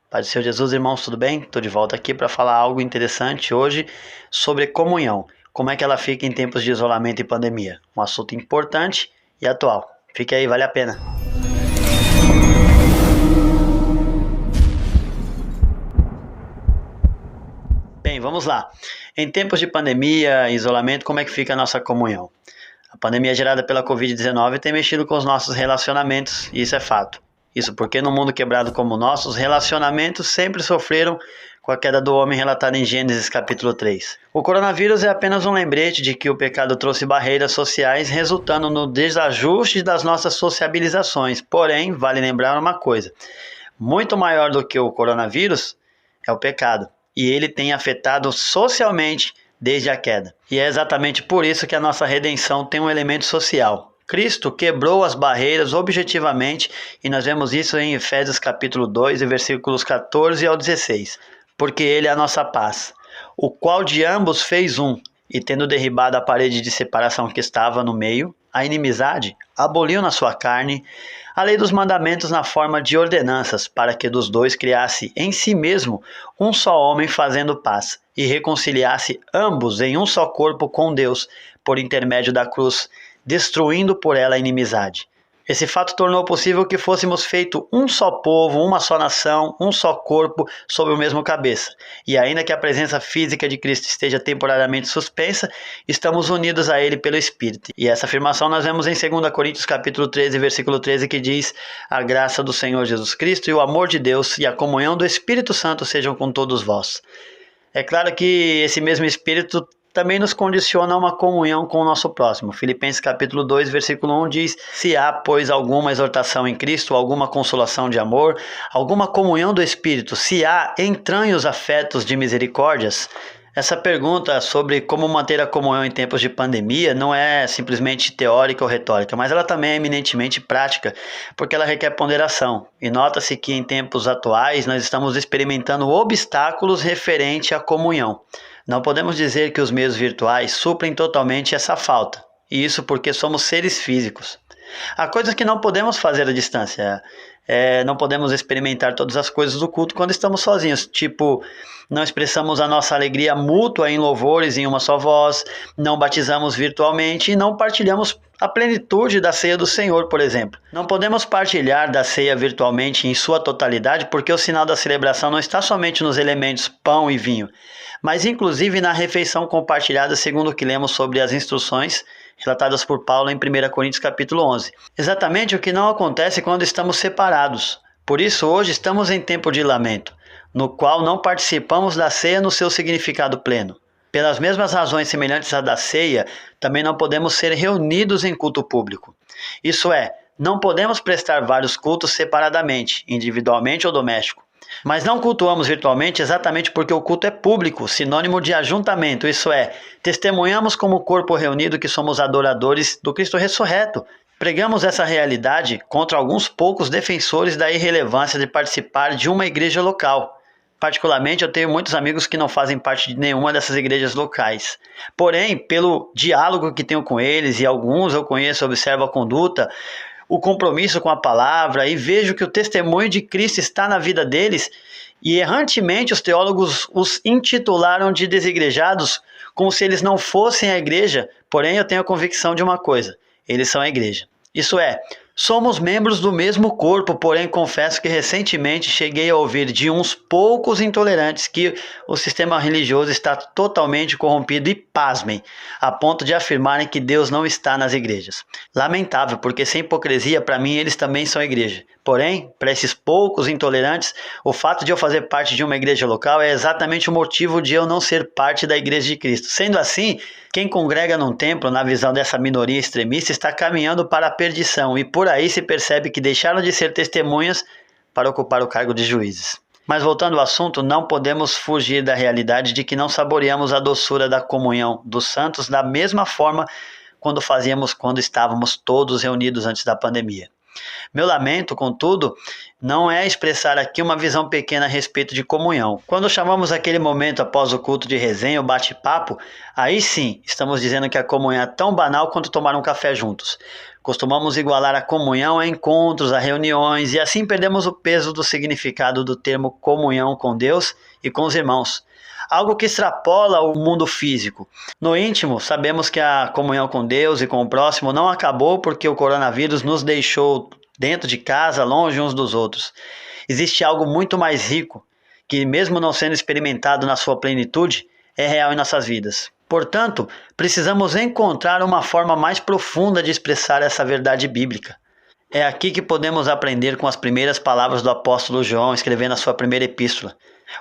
Paz do Senhor Jesus, irmãos, tudo bem? Estou de volta aqui para falar algo interessante hoje sobre comunhão. Como é que ela fica em tempos de isolamento e pandemia? Um assunto importante e atual. Fique aí, vale a pena. Bem, vamos lá. Em tempos de pandemia e isolamento, como é que fica a nossa comunhão? A pandemia gerada pela Covid-19 tem mexido com os nossos relacionamentos, e isso é fato. Isso porque no mundo quebrado como o nosso, os relacionamentos sempre sofreram com a queda do homem relatada em Gênesis capítulo 3. O coronavírus é apenas um lembrete de que o pecado trouxe barreiras sociais, resultando no desajuste das nossas sociabilizações. Porém, vale lembrar uma coisa, muito maior do que o coronavírus é o pecado, e ele tem afetado socialmente desde a queda. E é exatamente por isso que a nossa redenção tem um elemento social. Cristo quebrou as barreiras objetivamente, e nós vemos isso em Efésios capítulo 2, versículos 14 ao 16. Porque ele é a nossa paz, o qual de ambos fez um, e tendo derribado a parede de separação que estava no meio, a inimizade, aboliu na sua carne a lei dos mandamentos na forma de ordenanças, para que dos dois criasse em si mesmo um só homem fazendo paz, e reconciliasse ambos em um só corpo com Deus, por intermédio da cruz, destruindo por ela a inimizade. Esse fato tornou possível que fôssemos feito um só povo, uma só nação, um só corpo, sob o mesmo cabeça. E ainda que a presença física de Cristo esteja temporariamente suspensa, estamos unidos a Ele pelo Espírito. E essa afirmação nós vemos em 2 Coríntios capítulo 13, versículo 13, que diz: a graça do Senhor Jesus Cristo e o amor de Deus e a comunhão do Espírito Santo sejam com todos vós. É claro que esse mesmo Espírito também nos condiciona a uma comunhão com o nosso próximo. Filipenses capítulo 2, versículo 1 diz: se há, pois, alguma exortação em Cristo, alguma consolação de amor, alguma comunhão do Espírito, se há entranhos afetos de misericórdias. Essa pergunta sobre como manter a comunhão em tempos de pandemia não é simplesmente teórica ou retórica, mas ela também é eminentemente prática, porque ela requer ponderação. E nota-se que em tempos atuais nós estamos experimentando obstáculos referentes à comunhão. Não podemos dizer que os meios virtuais suprem totalmente essa falta, e isso porque somos seres físicos. Há coisas que não podemos fazer à distância. Não podemos experimentar todas as coisas do culto quando estamos sozinhos, tipo, não expressamos a nossa alegria mútua em louvores em uma só voz, não batizamos virtualmente e não partilhamos a plenitude da ceia do Senhor, por exemplo. Não podemos partilhar da ceia virtualmente em sua totalidade porque o sinal da celebração não está somente nos elementos pão e vinho, mas inclusive na refeição compartilhada, segundo o que lemos sobre as instruções relatadas por Paulo em 1 Coríntios capítulo 11. Exatamente o que não acontece quando estamos separados. Por isso hoje estamos em tempo de lamento, no qual não participamos da ceia no seu significado pleno. Pelas mesmas razões semelhantes à da ceia, também não podemos ser reunidos em culto público. Isso é, não podemos prestar vários cultos separadamente, individualmente ou doméstico. Mas não cultuamos virtualmente exatamente porque o culto é público, sinônimo de ajuntamento, isso é, testemunhamos como corpo reunido que somos adoradores do Cristo ressurreto. Pregamos essa realidade contra alguns poucos defensores da irrelevância de participar de uma igreja local. Particularmente, eu tenho muitos amigos que não fazem parte de nenhuma dessas igrejas locais. Porém, pelo diálogo que tenho com eles, e alguns eu conheço, observo a conduta, o compromisso com a palavra, e vejo que o testemunho de Cristo está na vida deles, e errantemente os teólogos os intitularam de desigrejados, como se eles não fossem a igreja. Porém, eu tenho a convicção de uma coisa: eles são a igreja. Isso é, somos membros do mesmo corpo, porém confesso que recentemente cheguei a ouvir de uns poucos intolerantes que o sistema religioso está totalmente corrompido e, pasmem, a ponto de afirmarem que Deus não está nas igrejas. Lamentável, porque sem hipocrisia, para mim, eles também são a igreja. Porém, para esses poucos intolerantes, o fato de eu fazer parte de uma igreja local é exatamente o motivo de eu não ser parte da igreja de Cristo. Sendo assim, quem congrega num templo, na visão dessa minoria extremista, está caminhando para a perdição, e por aí se percebe que deixaram de ser testemunhas para ocupar o cargo de juízes. Mas voltando ao assunto, não podemos fugir da realidade de que não saboreamos a doçura da comunhão dos santos da mesma forma quando fazíamos quando estávamos todos reunidos antes da pandemia. Meu lamento, contudo, não é expressar aqui uma visão pequena a respeito de comunhão. Quando chamamos aquele momento após o culto de resenha ou bate-papo, aí sim estamos dizendo que a comunhão é tão banal quanto tomar um café juntos. Costumamos igualar a comunhão a encontros, a reuniões, e assim perdemos o peso do significado do termo comunhão com Deus e com os irmãos. Algo que extrapola o mundo físico. No íntimo, sabemos que a comunhão com Deus e com o próximo não acabou porque o coronavírus nos deixou dentro de casa, longe uns dos outros. Existe algo muito mais rico, que mesmo não sendo experimentado na sua plenitude, é real em nossas vidas. Portanto, precisamos encontrar uma forma mais profunda de expressar essa verdade bíblica. É aqui que podemos aprender com as primeiras palavras do apóstolo João, escrevendo a sua primeira epístola.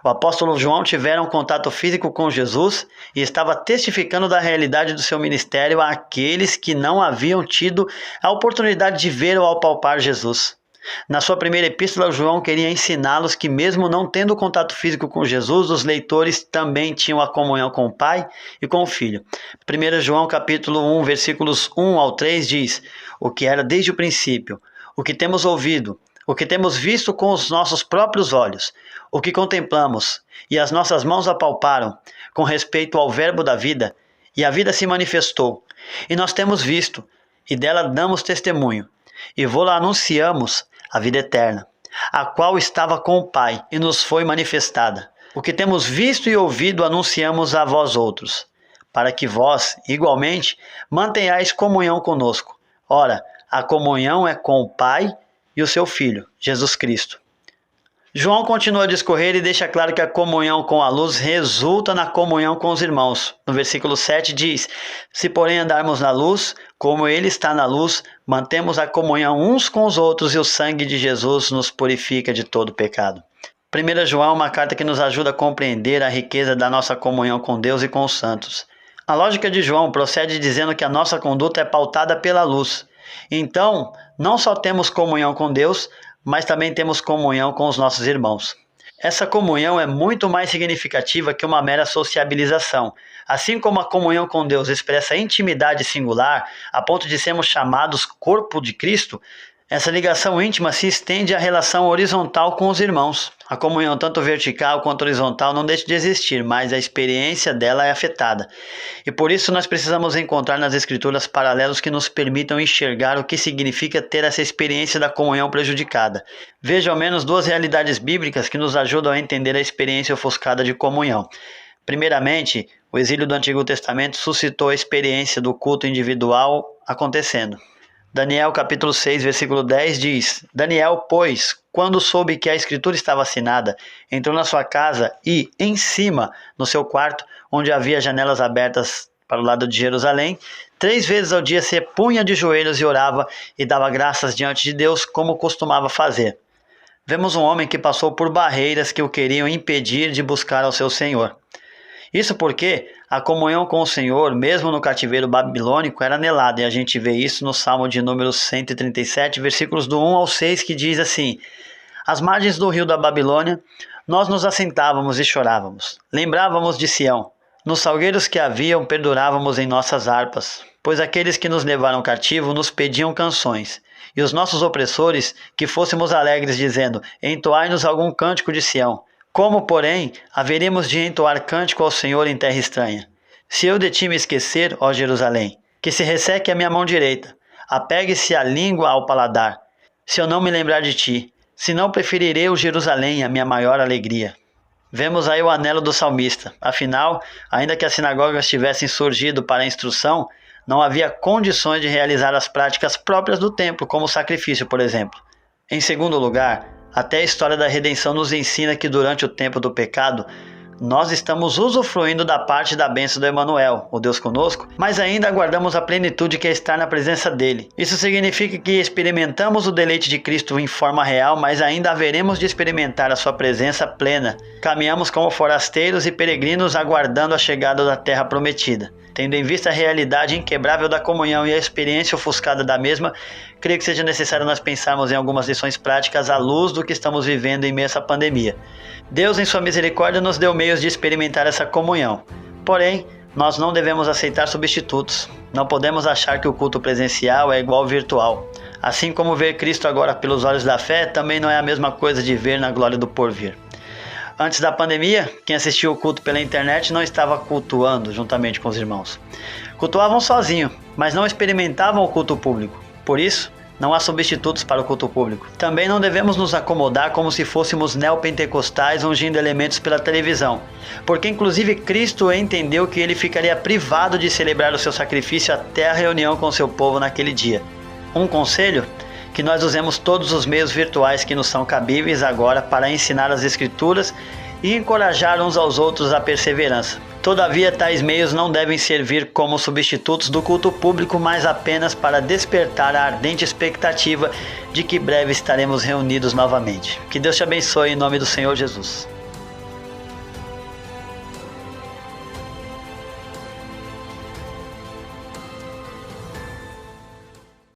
O apóstolo João tivera um contato físico com Jesus e estava testificando da realidade do seu ministério àqueles que não haviam tido a oportunidade de ver ou apalpar Jesus. Na sua primeira epístola, João queria ensiná-los que, mesmo não tendo contato físico com Jesus, os leitores também tinham a comunhão com o Pai e com o Filho. 1 João capítulo 1, versículos 1 ao 3 diz: o que era desde o princípio, o que temos ouvido, o que temos visto com os nossos próprios olhos, o que contemplamos e as nossas mãos apalparam com respeito ao verbo da vida, e a vida se manifestou, e nós temos visto, e dela damos testemunho, e vô-la anunciamos, a vida eterna, a qual estava com o Pai e nos foi manifestada. O que temos visto e ouvido anunciamos a vós outros, para que vós, igualmente, mantenhais comunhão conosco. Ora, a comunhão é com o Pai e o seu Filho, Jesus Cristo. João continua a discorrer e deixa claro que a comunhão com a luz resulta na comunhão com os irmãos. No versículo 7 diz: se porém andarmos na luz, como ele está na luz, mantemos a comunhão uns com os outros e o sangue de Jesus nos purifica de todo pecado. 1 João é uma carta que nos ajuda a compreender a riqueza da nossa comunhão com Deus e com os santos. A lógica de João procede dizendo que a nossa conduta é pautada pela luz. Então, não só temos comunhão com Deus, mas também temos comunhão com os nossos irmãos. Essa comunhão é muito mais significativa que uma mera sociabilização. Assim como a comunhão com Deus expressa intimidade singular, a ponto de sermos chamados corpo de Cristo, essa ligação íntima se estende à relação horizontal com os irmãos. A comunhão, tanto vertical quanto horizontal, não deixa de existir, mas a experiência dela é afetada. E por isso nós precisamos encontrar nas Escrituras paralelos que nos permitam enxergar o que significa ter essa experiência da comunhão prejudicada. Veja ao menos duas realidades bíblicas que nos ajudam a entender a experiência ofuscada de comunhão. Primeiramente, o exílio do Antigo Testamento suscitou a experiência do culto individual acontecendo. Daniel capítulo 6, versículo 10 diz: Daniel, pois, quando soube que a escritura estava assinada, entrou na sua casa e, em cima, no seu quarto, onde havia janelas abertas para o lado de Jerusalém, 3 vezes ao dia se punha de joelhos e orava e dava graças diante de Deus, como costumava fazer. Vemos um homem que passou por barreiras que o queriam impedir de buscar ao seu Senhor. Isso porque a comunhão com o Senhor, mesmo no cativeiro babilônico, era anelada, e a gente vê isso no Salmo de número 137, versículos do 1 ao 6, que diz assim: às margens do rio da Babilônia, nós nos assentávamos e chorávamos. Lembrávamos de Sião. Nos salgueiros que haviam, perdurávamos em nossas harpas, pois aqueles que nos levaram cativo nos pediam canções. E os nossos opressores, que fôssemos alegres, dizendo: entoai-nos algum cântico de Sião. Como, porém, haveríamos de entoar cântico ao Senhor em terra estranha? Se eu de ti me esquecer, ó Jerusalém, que se resseque a minha mão direita, apegue-se a língua ao paladar, se eu não me lembrar de ti, se não preferirei o Jerusalém, a minha maior alegria. Vemos aí o anelo do salmista. Afinal, ainda que as sinagogas tivessem surgido para a instrução, não havia condições de realizar as práticas próprias do templo, como o sacrifício, por exemplo. Em segundo lugar, até a história da redenção nos ensina que durante o tempo do pecado, nós estamos usufruindo da parte da bênção do Emanuel, o Deus conosco, mas ainda aguardamos a plenitude que é estar na presença dele. Isso significa que experimentamos o deleite de Cristo em forma real, mas ainda haveremos de experimentar a sua presença plena. Caminhamos como forasteiros e peregrinos aguardando a chegada da terra prometida. Tendo em vista a realidade inquebrável da comunhão e a experiência ofuscada da mesma, creio que seja necessário nós pensarmos em algumas lições práticas à luz do que estamos vivendo em meio a essa pandemia. Deus, em sua misericórdia, nos deu meios de experimentar essa comunhão. Porém, nós não devemos aceitar substitutos. Não podemos achar que o culto presencial é igual ao virtual. Assim como ver Cristo agora pelos olhos da fé, também não é a mesma coisa de ver na glória do porvir. Antes da pandemia, quem assistia o culto pela internet não estava cultuando juntamente com os irmãos. Cultuavam sozinho, mas não experimentavam o culto público. Por isso, não há substitutos para o culto público. Também não devemos nos acomodar como se fôssemos neopentecostais ungindo elementos pela televisão, porque inclusive Cristo entendeu que ele ficaria privado de celebrar o seu sacrifício até a reunião com seu povo naquele dia. Um conselho? Que nós usemos todos os meios virtuais que nos são cabíveis agora para ensinar as Escrituras e encorajar uns aos outros à perseverança. Todavia, tais meios não devem servir como substitutos do culto público, mas apenas para despertar a ardente expectativa de que breve estaremos reunidos novamente. Que Deus te abençoe em nome do Senhor Jesus.